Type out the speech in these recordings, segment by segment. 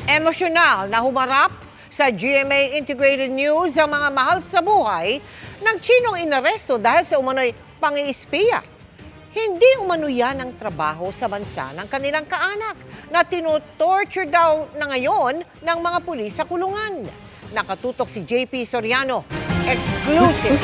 Emosyonal na humarap sa GMA Integrated News ang mga mahal sa buhay ng Chinong inaresto dahil sa umano'y pang-iispiya. Hindi umano yan ang trabaho sa bansa ng kanilang kaanak na tinotorture daw na ngayon ng mga pulis sa kulungan. Nakatutok si JP Soriano. Exclusive.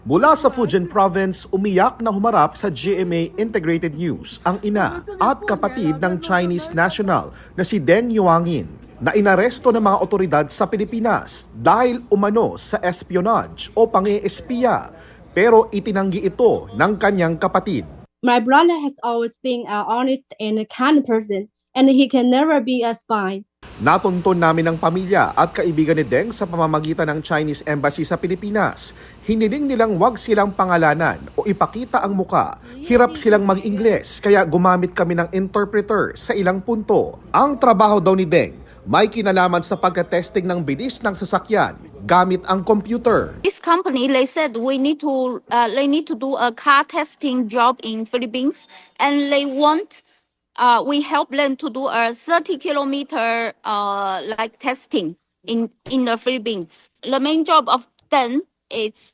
Mula sa Fujian Province, umiyak na humarap sa GMA Integrated News ang ina at kapatid ng Chinese national na si Deng Yuangin na inaresto ng mga otoridad sa Pilipinas dahil umano sa espionage o pang-eespiya, pero itinanggi ito ng kanyang kapatid. My brother has always been an honest and a kind person, and he can never be a spy. Natunton namin ng pamilya at kaibigan ni Deng sa pamamagitan ng Chinese Embassy sa Pilipinas. Hiniling nilang wag silang pangalanan o ipakita ang muka. Hirap silang mag-Ingles kaya gumamit kami ng interpreter sa ilang punto. Ang trabaho daw ni Deng may kinalaman sa pagka-testing ng bilis ng sasakyan gamit ang computer. This company, they said they need to do a car testing job in Philippines, and they want we help them to do a 30-kilometer like testing in the Philippines. The main job of them is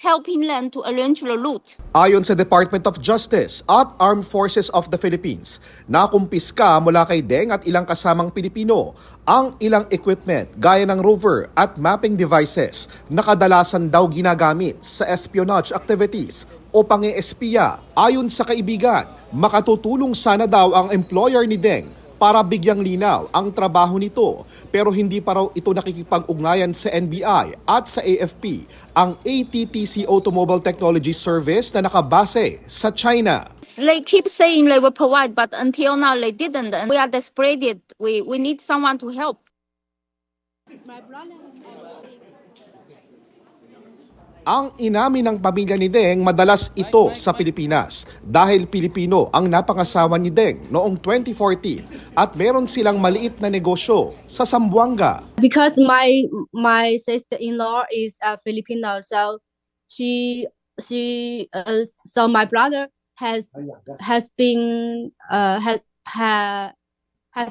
helping them to arrange the route. Ayon sa Department of Justice at Armed Forces of the Philippines, nakumpiska mula kay Deng at ilang kasamang Pilipino ang ilang equipment gaya ng rover at mapping devices na kadalasan daw ginagamit sa espionage activities o pang-eespiya. Ayon sa kaibigan, makatutulong sana daw ang employer ni Deng para bigyang linaw ang trabaho nito, pero hindi pa raw ito nakikipag-ugnayan sa NBI at sa AFP, ang ATTC Automobile Technology Service na nakabase sa China. They keep saying they will provide, but until now they didn't. And we are desperate. We need someone to help. My brother has Ang inamin ng pamilya ni Deng, madalas ito sa Pilipinas dahil Pilipino ang napangasawa ni Deng noong 2014 at meron silang maliit na negosyo sa Zamboanga. because my sister-in-law is a Filipino, so so my brother has been has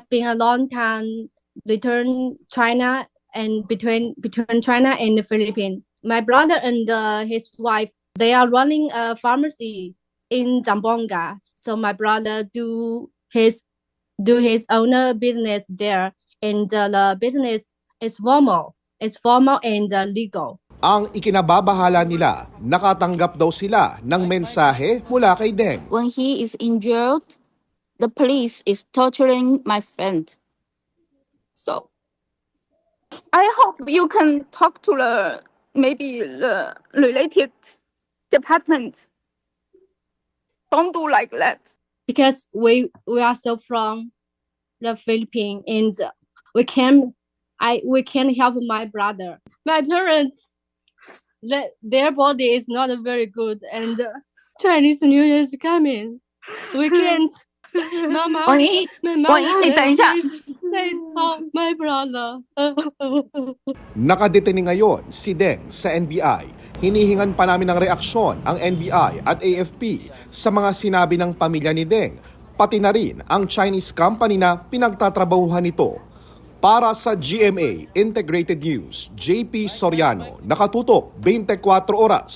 been a long time between China and between China and the Philippines. My brother and his wife, they are running a pharmacy in Zamboanga. So my brother do his own business there, and the business is formal. It's formal and legal. Ang ikinababahala nila, nakatanggap daw sila ng mensahe mula kay Deng. When he is injured, the police is torturing my friend. So I hope you can talk to maybe the related department. Don't do like that. Because we are so from the Philippines, and we can help my brother. My parents, their body is not very good, and Chinese New Year is coming. We can't. Mama, 王莹， my 王莹，你等一下。 say help my brother. Nakadeteni ngayon si Deng sa NBI. Hinihingan pa namin ng reaksyon ang NBI at AFP sa mga sinabi ng pamilya ni Deng, pati na rin ang Chinese company na pinagtatrabahuhan nito. Para sa GMA Integrated News, JP Soriano, nakatutok 24 oras.